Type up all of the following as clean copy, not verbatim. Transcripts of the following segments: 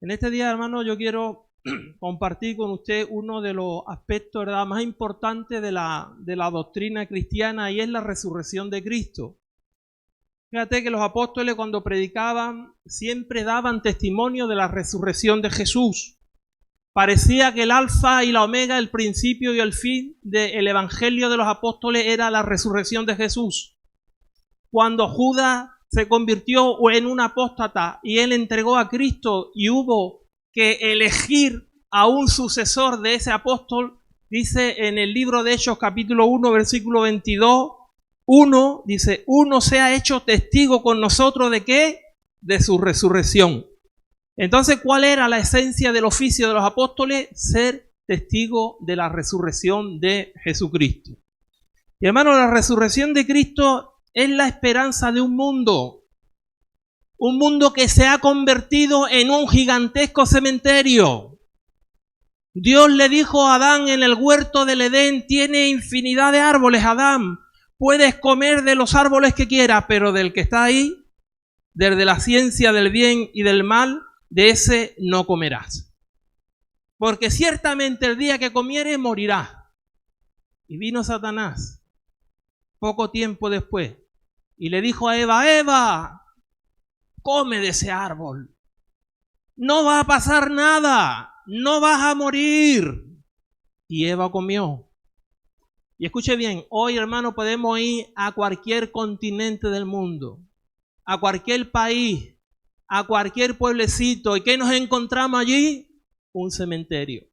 En este día, hermano, yo quiero compartir con usted uno de los aspectos, ¿verdad?, más importantes de la doctrina cristiana, y es la resurrección de Cristo. Fíjate que los apóstoles, cuando predicaban, siempre daban testimonio de la resurrección de Jesús. Parecía que el alfa y la omega, el principio y el fin del evangelio de los apóstoles era la resurrección de Jesús. Cuando Judas se convirtió en un apóstata y él entregó a Cristo y hubo que elegir a un sucesor de ese apóstol, dice en el libro de Hechos capítulo 1 versículo 22, dice, uno se ha hecho testigo con nosotros ¿de qué? De su resurrección. Entonces, ¿cuál era la esencia del oficio de los apóstoles? Ser testigo de la resurrección de Jesucristo. Y hermano, la resurrección de Cristo es la esperanza de un mundo que se ha convertido en un gigantesco cementerio. Dios le dijo a Adán en el huerto del Edén, tiene infinidad de árboles, Adán, puedes comer de los árboles que quieras, pero del que está ahí, desde la ciencia del bien y del mal, de ese no comerás. Porque ciertamente el día que comieres morirás. Y vino Satanás, poco tiempo después, y le dijo a Eva, Eva, come de ese árbol. No va a pasar nada, no vas a morir. Y Eva comió. Y escuche bien, hoy, hermano, podemos ir a cualquier continente del mundo, a cualquier país, a cualquier pueblecito. ¿Y qué nos encontramos allí? Un cementerio.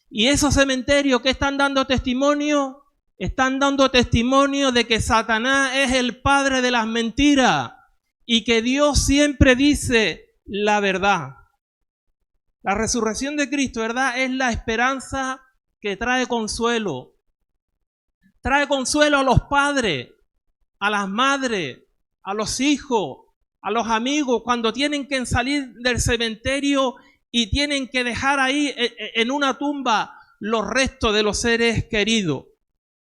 Y esos cementerios, ¿qué están dando testimonio? Están dando testimonio de que Satanás es el padre de las mentiras y que Dios siempre dice la verdad. La resurrección de Cristo, ¿verdad?, es la esperanza que trae consuelo. Trae consuelo a los padres, a las madres, a los hijos, a los amigos, cuando tienen que salir del cementerio y tienen que dejar ahí en una tumba los restos de los seres queridos.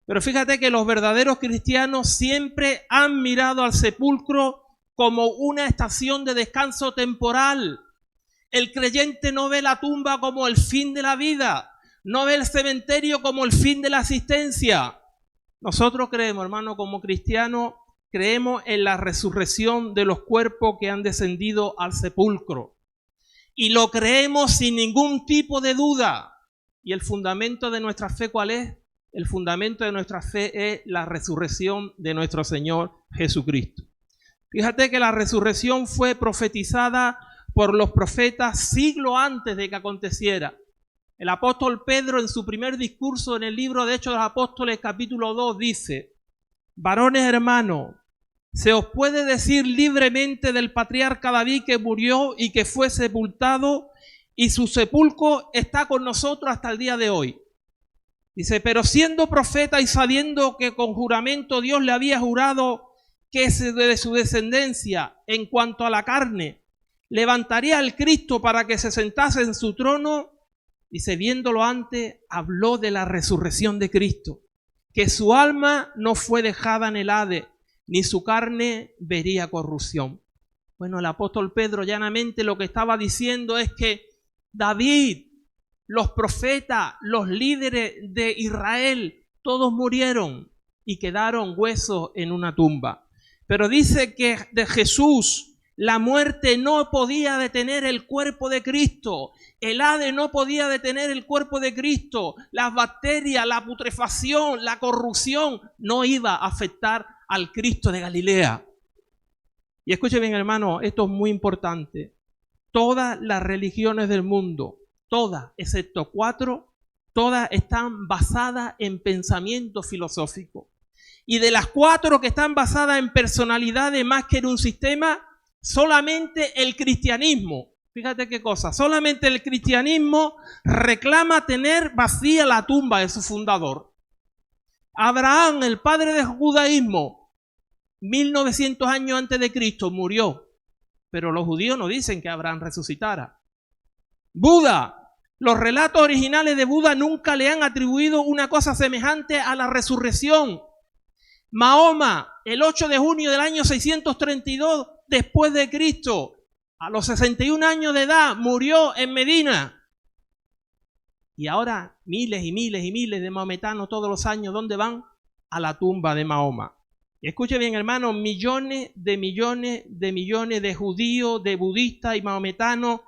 Pero fíjate que los verdaderos cristianos siempre han mirado al sepulcro como una estación de descanso temporal. El creyente no ve la tumba como el fin de la vida, no ve el cementerio como el fin de la existencia. Nosotros creemos, hermano, como cristianos, creemos en la resurrección de los cuerpos que han descendido al sepulcro. Y lo creemos sin ningún tipo de duda. ¿Y el fundamento de nuestra fe cuál es? El fundamento de nuestra fe es la resurrección de nuestro Señor Jesucristo. Fíjate que la resurrección fue profetizada por los profetas siglos antes de que aconteciera. El apóstol Pedro, en su primer discurso en el libro de Hechos de los Apóstoles, capítulo 2, dice, varones hermanos, se os puede decir libremente del patriarca David que murió y que fue sepultado, y su sepulcro está con nosotros hasta el día de hoy. Dice, pero siendo profeta y sabiendo que con juramento Dios le había jurado que de su descendencia, en cuanto a la carne, levantaría al Cristo para que se sentase en su trono, dice, viéndolo antes, habló de la resurrección de Cristo, que su alma no fue dejada en el Hades, ni su carne vería corrupción. Bueno, el apóstol Pedro llanamente lo que estaba diciendo es que David, los profetas, los líderes de Israel, todos murieron y quedaron huesos en una tumba. Pero dice que de Jesús la muerte no podía detener el cuerpo de Cristo. El Hades no podía detener el cuerpo de Cristo. Las bacterias, la putrefacción, la corrupción no iba a afectar al Cristo de Galilea. Y escuche bien, hermano, esto es muy importante. Todas las religiones del mundo, todas, excepto 4, todas están basadas en pensamiento filosófico. Y de las 4 que están basadas en personalidades más que en un sistema, solamente el cristianismo, fíjate qué cosa, solamente el cristianismo reclama tener vacía la tumba de su fundador. Abraham, el padre del judaísmo, 1900 años antes de Cristo murió, pero los judíos no dicen que Abraham resucitara. Buda, los relatos originales de Buda nunca le han atribuido una cosa semejante a la resurrección. Mahoma, el 8 de junio del año 632 después de Cristo, A los 61 años de edad murió en Medina. Y ahora miles y miles y miles de maometanos todos los años, ¿dónde van? A la tumba de Mahoma. Y escuche bien, hermano, millones de judíos, de budistas y mahometanos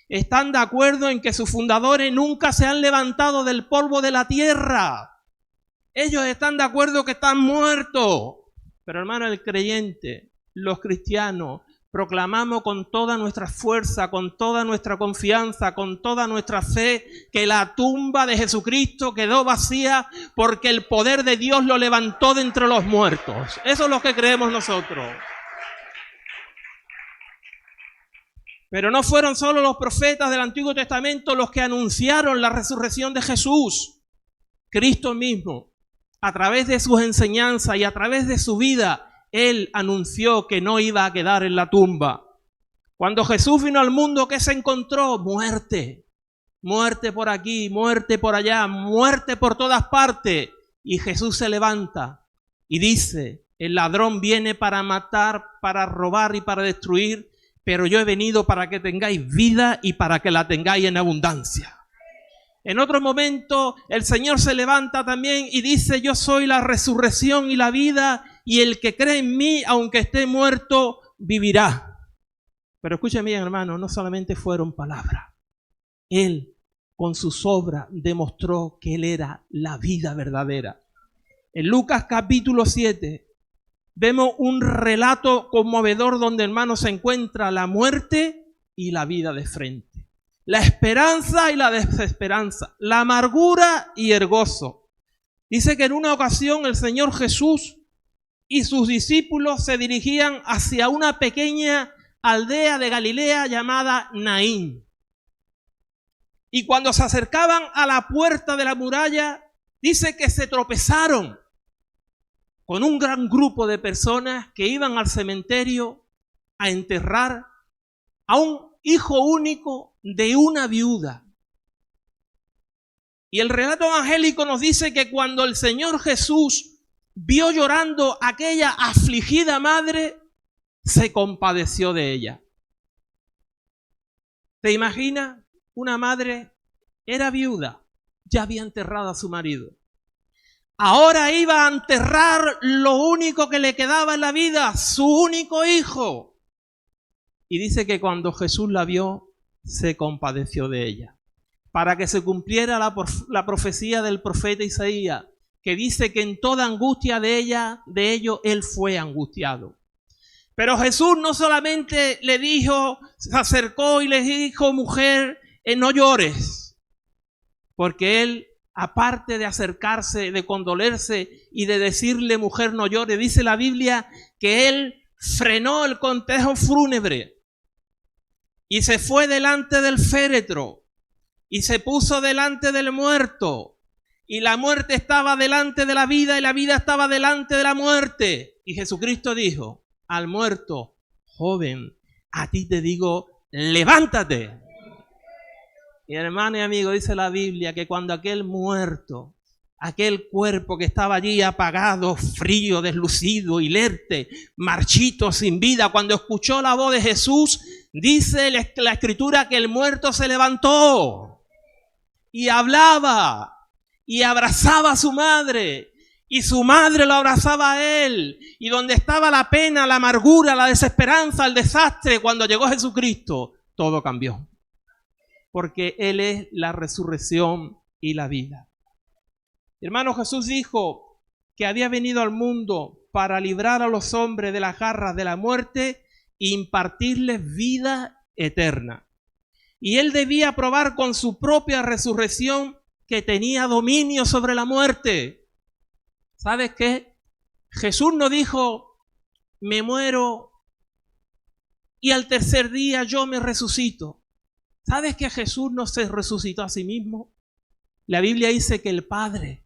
están de acuerdo en que sus fundadores nunca se han levantado del polvo de la tierra. Ellos están de acuerdo que están muertos. Pero hermano, el creyente, los cristianos, proclamamos con toda nuestra fuerza, con toda nuestra confianza, con toda nuestra fe, que la tumba de Jesucristo quedó vacía porque el poder de Dios lo levantó de entre los muertos. Eso es lo que creemos nosotros. Pero no fueron solo los profetas del Antiguo Testamento los que anunciaron la resurrección de Jesús. Cristo mismo, a través de sus enseñanzas y a través de su vida, Él anunció que no iba a quedar en la tumba. Cuando Jesús vino al mundo, ¿qué se encontró? Muerte. Muerte por aquí, muerte por allá, muerte por todas partes. Y Jesús se levanta y dice, el ladrón viene para matar, para robar y para destruir, pero yo he venido para que tengáis vida y para que la tengáis en abundancia. En otro momento, el Señor se levanta también y dice, yo soy la resurrección y la vida, y el que cree en mí, aunque esté muerto, vivirá. Pero escúchame bien, hermano, no solamente fueron palabras. Él, con sus obras, demostró que Él era la vida verdadera. En Lucas capítulo 7, vemos un relato conmovedor donde, hermano, se encuentra la muerte y la vida de frente. La esperanza y la desesperanza, la amargura y el gozo. Dice que en una ocasión el Señor Jesús y sus discípulos se dirigían hacia una pequeña aldea de Galilea llamada Naín. Y cuando se acercaban a la puerta de la muralla, dice que se tropezaron con un gran grupo de personas que iban al cementerio a enterrar a un hijo único de una viuda. Y el relato evangélico nos dice que cuando el Señor Jesús vio llorando a aquella afligida madre, se compadeció de ella. ¿Te imaginas? Una madre era viuda, ya había enterrado a su marido. Ahora iba a enterrar lo único que le quedaba en la vida, su único hijo. Y dice que cuando Jesús la vio, se compadeció de ella. Para que se cumpliera la profecía del profeta Isaías, que dice que en toda angustia de ellos, Él fue angustiado. Pero Jesús no solamente le dijo, se acercó y le dijo, mujer, no llores. Porque Él, aparte de acercarse, de condolerse y de decirle, mujer, no llores, dice la Biblia que Él frenó el cortejo fúnebre y se fue delante del féretro y se puso delante del muerto, y la muerte estaba delante de la vida y la vida estaba delante de la muerte. Y Jesucristo dijo al muerto, joven, a ti te digo, levántate. Y hermano y amigo, dice la Biblia que cuando aquel muerto, aquel cuerpo que estaba allí apagado, frío, deslucido, inerte, marchito, sin vida, cuando escuchó la voz de Jesús, dice la Escritura que el muerto se levantó y hablaba y abrazaba a su madre, y su madre lo abrazaba a él, y donde estaba la pena, la amargura, la desesperanza, el desastre, cuando llegó Jesucristo, todo cambió. Porque Él es la resurrección y la vida. Hermano, Jesús dijo que había venido al mundo para librar a los hombres de las garras de la muerte e impartirles vida eterna. Y Él debía probar con su propia resurrección que tenía dominio sobre la muerte. ¿Sabes qué? Jesús no dijo, me muero y al tercer día yo me resucito. ¿Sabes que Jesús no se resucitó a sí mismo? La Biblia dice que el Padre,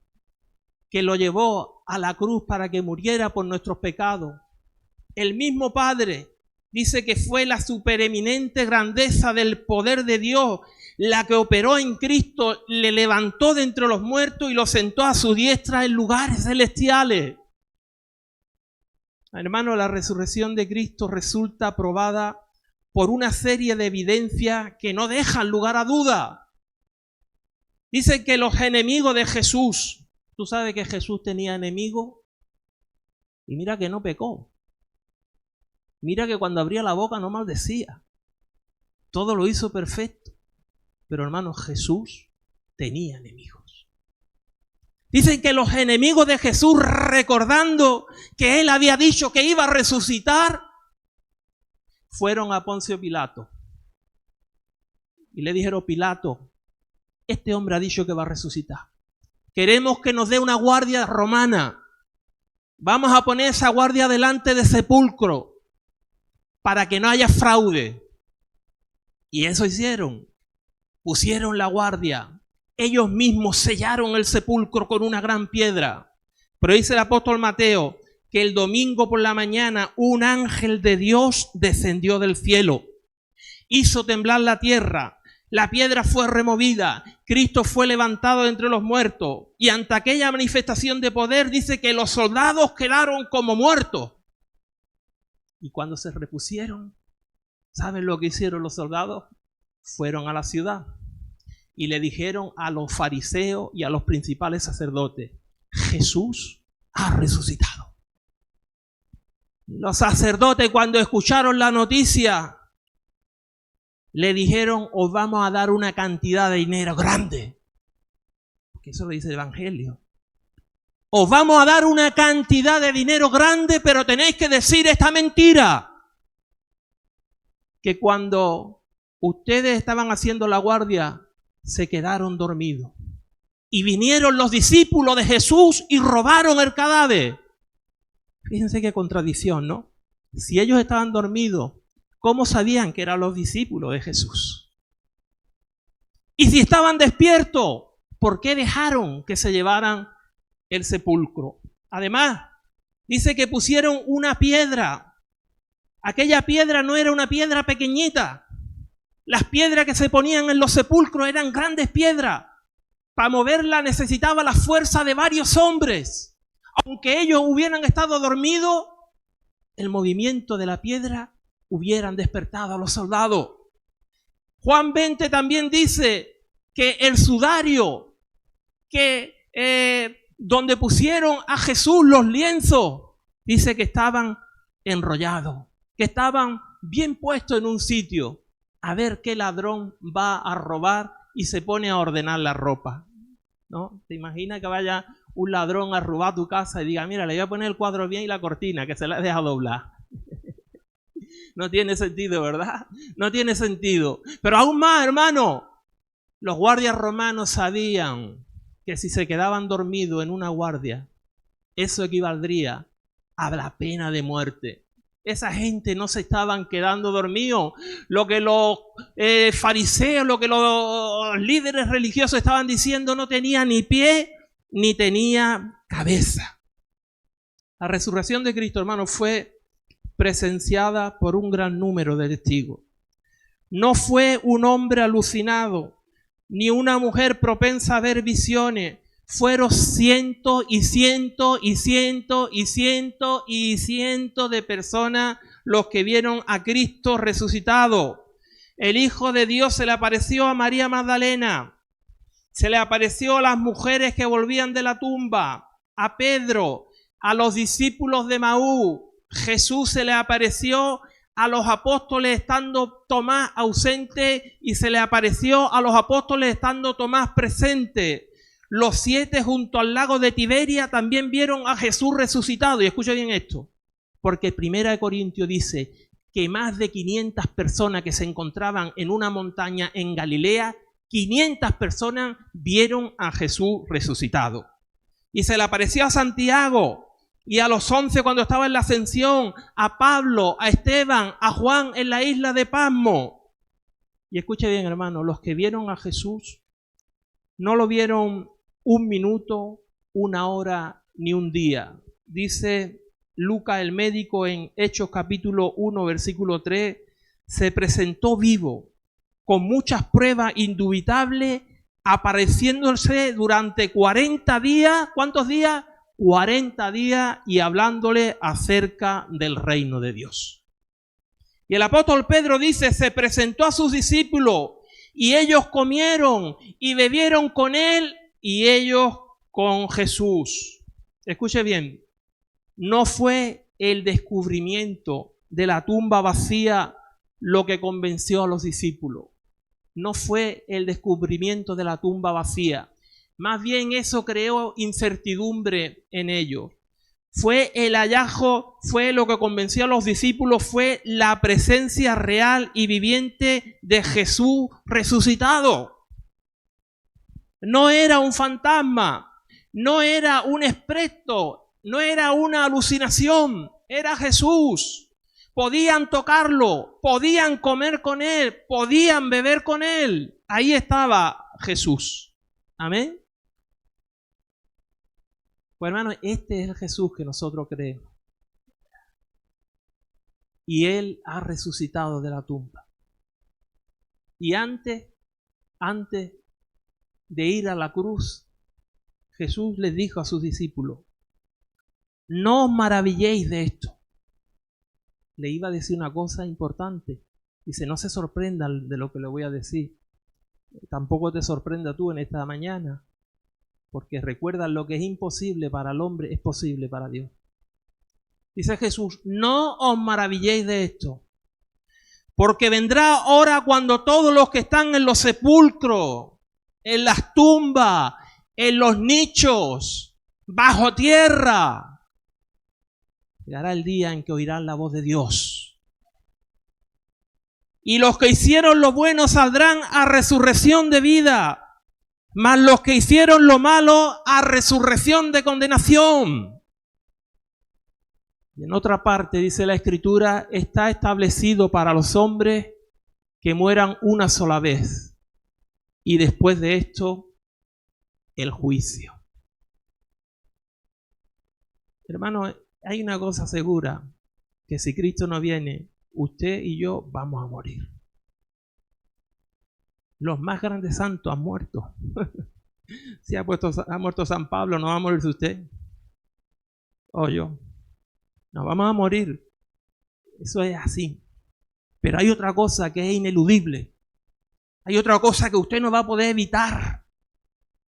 que lo llevó a la cruz para que muriera por nuestros pecados, el mismo Padre dice que fue la supereminente grandeza del poder de Dios la que operó en Cristo, le levantó de entre los muertos y lo sentó a su diestra en lugares celestiales. Hermano, la resurrección de Cristo resulta probada por una serie de evidencias que no dejan lugar a duda. Dice que los enemigos de Jesús, ¿tú sabes que Jesús tenía enemigos? Y mira que no pecó. Mira que cuando abría la boca no maldecía. Todo lo hizo perfecto. Pero hermanos, Jesús tenía enemigos. Dicen que los enemigos de Jesús, recordando que él había dicho que iba a resucitar, fueron a Poncio Pilato. Y le dijeron: Pilato, este hombre ha dicho que va a resucitar. Queremos que nos dé una guardia romana. Vamos a poner esa guardia delante del sepulcro para que no haya fraude. Y eso hicieron. Pusieron la guardia. Ellos mismos sellaron el sepulcro con una gran piedra. Pero dice el apóstol Mateo que el domingo por la mañana un ángel de Dios descendió del cielo. Hizo temblar la tierra. La piedra fue removida. Cristo fue levantado entre los muertos. Y ante aquella manifestación de poder dice que los soldados quedaron como muertos. Y cuando se repusieron, ¿saben lo que hicieron los soldados? Fueron a la ciudad y le dijeron a los fariseos y a los principales sacerdotes: Jesús ha resucitado. Los sacerdotes, cuando escucharon la noticia, le dijeron: os vamos a dar una cantidad de dinero grande. Porque eso lo dice el Evangelio. Os vamos a dar una cantidad de dinero grande, pero tenéis que decir esta mentira. Que cuando ustedes estaban haciendo la guardia, se quedaron dormidos. Y vinieron los discípulos de Jesús y robaron el cadáver. Fíjense qué contradicción, ¿no? Si ellos estaban dormidos, ¿cómo sabían que eran los discípulos de Jesús? Y si estaban despiertos, ¿por qué dejaron que se llevaran el sepulcro? Además, dice que pusieron una piedra. Aquella piedra no era una piedra pequeñita. Las piedras que se ponían en los sepulcros eran grandes piedras. Para moverla necesitaba la fuerza de varios hombres. Aunque ellos hubieran estado dormidos, el movimiento de la piedra hubieran despertado a los soldados. Juan 20 también dice que el sudario donde pusieron a Jesús los lienzos, dice que estaban enrollados, que estaban bien puestos en un sitio. A ver qué ladrón va a robar y se pone a ordenar la ropa, ¿no? ¿Te imaginas que vaya un ladrón a robar tu casa y diga: mira, le voy a poner el cuadro bien y la cortina, que se la deja doblar? No tiene sentido, ¿verdad? No tiene sentido. Pero aún más, hermano, los guardias romanos sabían que si se quedaban dormidos en una guardia, eso equivaldría a la pena de muerte. Esa gente no se estaban quedando dormidos. Lo que los fariseos, lo que los líderes religiosos estaban diciendo no tenía ni pie ni tenía cabeza. La resurrección de Cristo, hermano, fue presenciada por un gran número de testigos. No fue un hombre alucinado, ni una mujer propensa a ver visiones. Fueron cientos y cientos y cientos y cientos y cientos de personas los que vieron a Cristo resucitado. El Hijo de Dios se le apareció a María Magdalena, se le apareció a las mujeres que volvían de la tumba, a Pedro, a los discípulos de Maús. Jesús se le apareció a los apóstoles estando Tomás ausente y se le apareció a los apóstoles estando Tomás presente. Los 7 junto al lago de Tiberia también vieron a Jesús resucitado. Y escucha bien esto, porque 1 Corintios dice que más de 500 personas que se encontraban en una montaña en Galilea, 500 personas vieron a Jesús resucitado. Y se le apareció a Santiago y a los 11 cuando estaba en la ascensión, a Pablo, a Esteban, a Juan en la isla de Pasmo. Y escuche bien, hermano, los que vieron a Jesús no lo vieron un minuto, una hora, ni un día. Dice Lucas el médico en Hechos capítulo 1, versículo 3, se presentó vivo, con muchas pruebas indubitables, apareciéndose durante 40 días. ¿Cuántos días? 40 días y hablándole acerca del reino de Dios. Y el apóstol Pedro dice, se presentó a sus discípulos y ellos comieron y bebieron con él y ellos con Jesús. Escuche bien, no fue el descubrimiento de la tumba vacía lo que convenció a los discípulos. No fue el descubrimiento de la tumba vacía. Más bien eso creó incertidumbre en ellos. Fue el hallazgo, fue lo que convenció a los discípulos, fue la presencia real y viviente de Jesús resucitado. No era un fantasma, no era un espectro, no era una alucinación, era Jesús. Podían tocarlo, podían comer con él, podían beber con él. Ahí estaba Jesús. Amén. Pues hermano, este es el Jesús que nosotros creemos. Y Él ha resucitado de la tumba. Y antes de ir a la cruz, Jesús les dijo a sus discípulos, no os maravilléis de esto. Le iba a decir una cosa importante. Dice, no se sorprendan de lo que le voy a decir. Tampoco te sorprenda tú en esta mañana. Porque recuerda, lo que es imposible para el hombre es posible para Dios. Dice Jesús, no os maravilléis de esto, porque vendrá hora cuando todos los que están en los sepulcros, en las tumbas, en los nichos, bajo tierra, llegará el día en que oirán la voz de Dios. Y los que hicieron lo bueno saldrán a resurrección de vida, mas los que hicieron lo malo a resurrección de condenación. Y en otra parte dice la Escritura, está establecido para los hombres que mueran una sola vez. Y después de esto, el juicio. Hermano, hay una cosa segura, que si Cristo no viene, usted y yo vamos a morir. Los más grandes santos han muerto. Si ha muerto San Pablo, ¿no va a morirse usted? O yo. Nos vamos a morir. Eso es así. Pero hay otra cosa que es ineludible. Hay otra cosa que usted no va a poder evitar.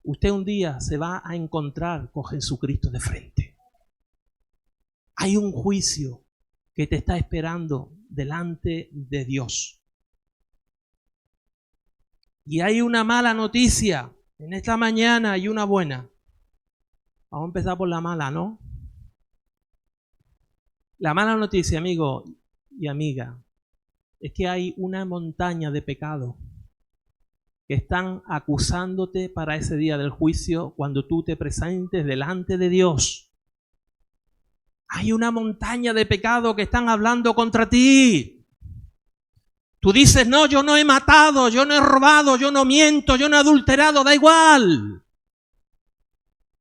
Usted un día se va a encontrar con Jesucristo de frente. Hay un juicio que te está esperando delante de Dios. Y hay una mala noticia en esta mañana y una buena. Vamos a empezar por la mala, ¿no? La mala noticia, amigo y amiga, es que hay una montaña de pecados que están acusándote para ese día del juicio cuando tú te presentes delante de Dios. Hay una montaña de pecados que están hablando contra ti. Tú dices, no, yo no he matado, yo no he robado, yo no miento, yo no he adulterado, da igual.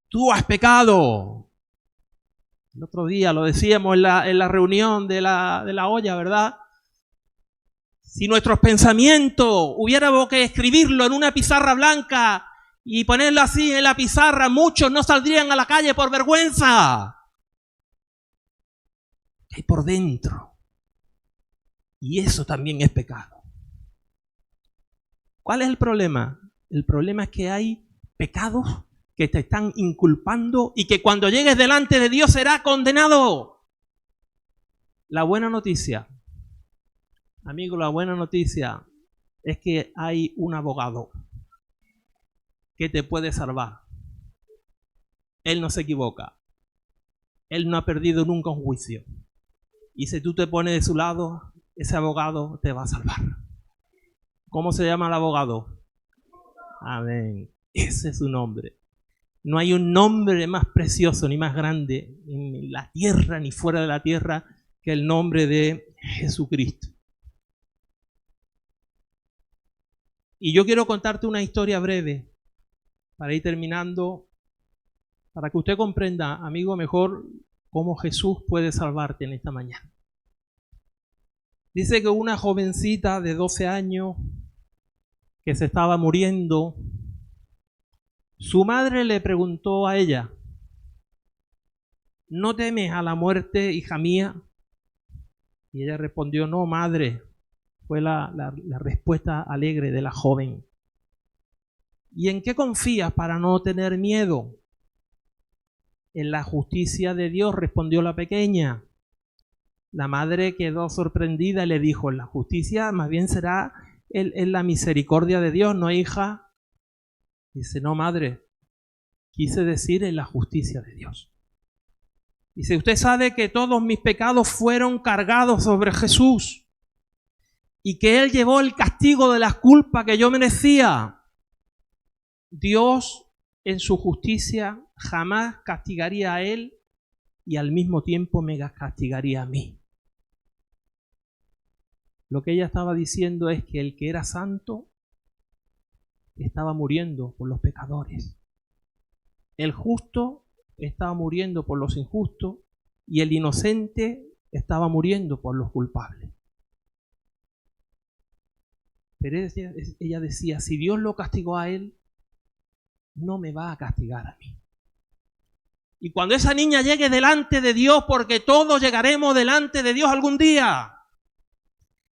Tú has pecado. El otro día lo decíamos en la reunión de la olla, ¿verdad? Si nuestros pensamientos hubiéramos que escribirlo en una pizarra blanca y ponerlo así en la pizarra, muchos no saldrían a la calle por vergüenza. Hay por dentro. Y eso también es pecado. ¿Cuál es el problema? El problema es que hay pecados que te están inculpando y que cuando llegues delante de Dios será condenado. La buena noticia, amigo, la buena noticia es que hay un abogado que te puede salvar. Él no se equivoca. Él no ha perdido nunca un juicio. Y si tú te pones de su lado, ese abogado te va a salvar. ¿Cómo se llama el abogado? Amén. Ese es su nombre. No hay un nombre más precioso ni más grande en la tierra ni fuera de la tierra que el nombre de Jesucristo. Y yo quiero contarte una historia breve para ir terminando, para que usted comprenda, amigo, mejor cómo Jesús puede salvarte en esta mañana. Dice que una jovencita de 12 años que se estaba muriendo, su madre le preguntó a ella, ¿no temes a la muerte, hija mía? Y ella respondió, no, madre. Fue la respuesta alegre de la joven. ¿Y en qué confías para no tener miedo? En la justicia de Dios, respondió la pequeña. La madre quedó sorprendida y le dijo, la justicia más bien será en la misericordia de Dios, ¿no, hija? Dice, no, madre, quise decir en la justicia de Dios. Dice, usted sabe que todos mis pecados fueron cargados sobre Jesús y que Él llevó el castigo de las culpas que yo merecía. Dios, en su justicia, jamás castigaría a Él y al mismo tiempo me castigaría a mí. Lo que ella estaba diciendo es que el que era santo estaba muriendo por los pecadores. El justo estaba muriendo por los injustos y el inocente estaba muriendo por los culpables. Pero ella decía, si Dios lo castigó a él, no me va a castigar a mí. Y cuando esa niña llegue delante de Dios, porque todos llegaremos delante de Dios algún día,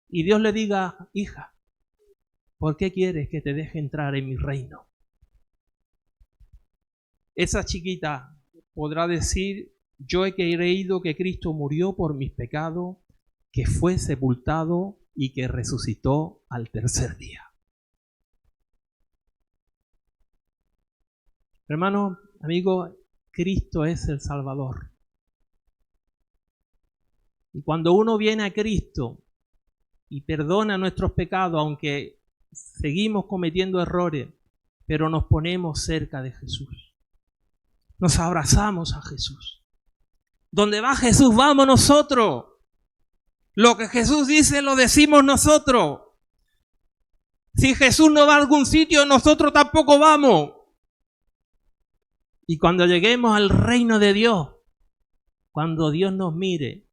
y Dios le diga, hija, ¿por qué quieres que te deje entrar en mi reino? Esa chiquita podrá decir, yo he creído que Cristo murió por mis pecados, que fue sepultado y que resucitó al tercer día. Hermano, amigo, Cristo es el Salvador. Y cuando uno viene a Cristo y perdona nuestros pecados, aunque seguimos cometiendo errores, pero nos ponemos cerca de Jesús. Nos abrazamos a Jesús. Donde va Jesús, vamos nosotros. Lo que Jesús dice, lo decimos nosotros. Si Jesús no va a algún sitio, nosotros tampoco vamos. Y cuando lleguemos al reino de Dios, cuando Dios nos mire,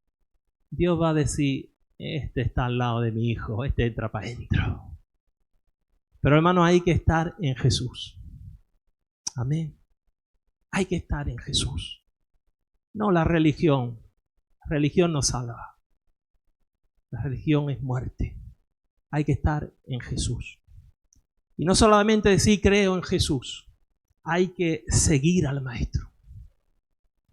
Dios va a decir, este está al lado de mi hijo, este entra para adentro. Pero hermano, hay que estar en Jesús. Amén. Hay que estar en Jesús. No la religión. La religión no salva. La religión es muerte. Hay que estar en Jesús. Y no solamente decir creo en Jesús. Hay que seguir al Maestro.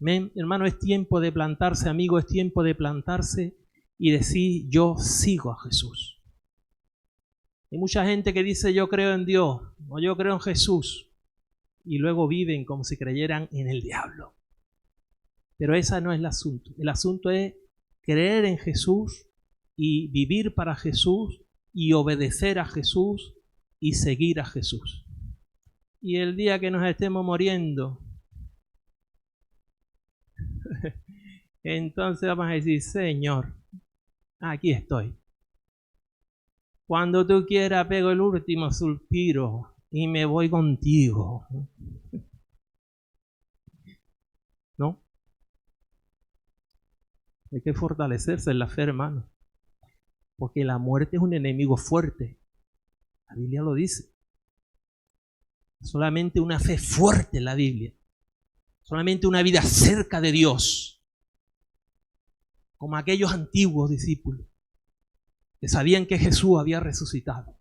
Amén. Hermano, es tiempo de plantarse, amigo, es tiempo de plantarse y decir yo sigo a Jesús. Hay mucha gente que dice yo creo en Dios o yo creo en Jesús y luego viven como si creyeran en el diablo. Pero ese no es el asunto. El asunto es creer en Jesús y vivir para Jesús y obedecer a Jesús y seguir a Jesús. Y el día que nos estemos muriendo, entonces vamos a decir, Señor, aquí estoy. Cuando tú quieras pego el último suspiro y me voy contigo. ¿No? Hay que fortalecerse en la fe, hermano. Porque la muerte es un enemigo fuerte. La Biblia lo dice. Solamente una fe fuerte en la Biblia. Solamente una vida cerca de Dios. Como aquellos antiguos discípulos que sabían que Jesús había resucitado.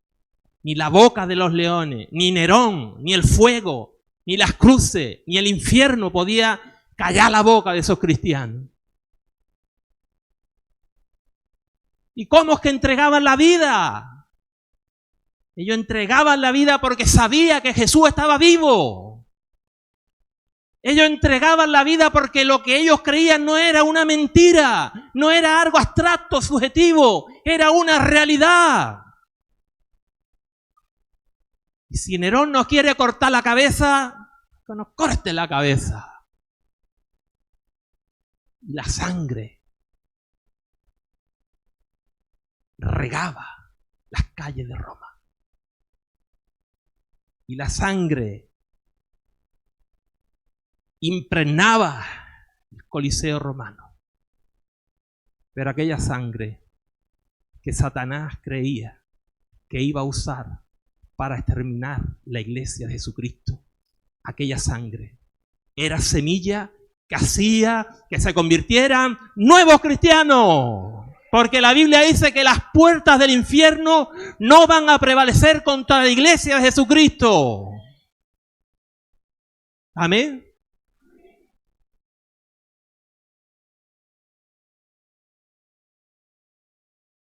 Ni la boca de los leones, ni Nerón, ni el fuego, ni las cruces, ni el infierno podía callar la boca de esos cristianos. ¿Y cómo es que entregaban la vida? Ellos entregaban la vida porque sabían que Jesús estaba vivo. Ellos entregaban la vida porque lo que ellos creían no era una mentira, no era algo abstracto, subjetivo, era una realidad. Y si Nerón nos quiere cortar la cabeza, que nos corte la cabeza. Y la sangre regaba las calles de Roma. Y la sangre impregnaba el Coliseo romano. Pero aquella sangre que Satanás creía que iba a usar para exterminar la iglesia de Jesucristo, aquella sangre era semilla que hacía que se convirtieran nuevos cristianos. Porque la Biblia dice que las puertas del infierno no van a prevalecer contra la iglesia de Jesucristo. Amén.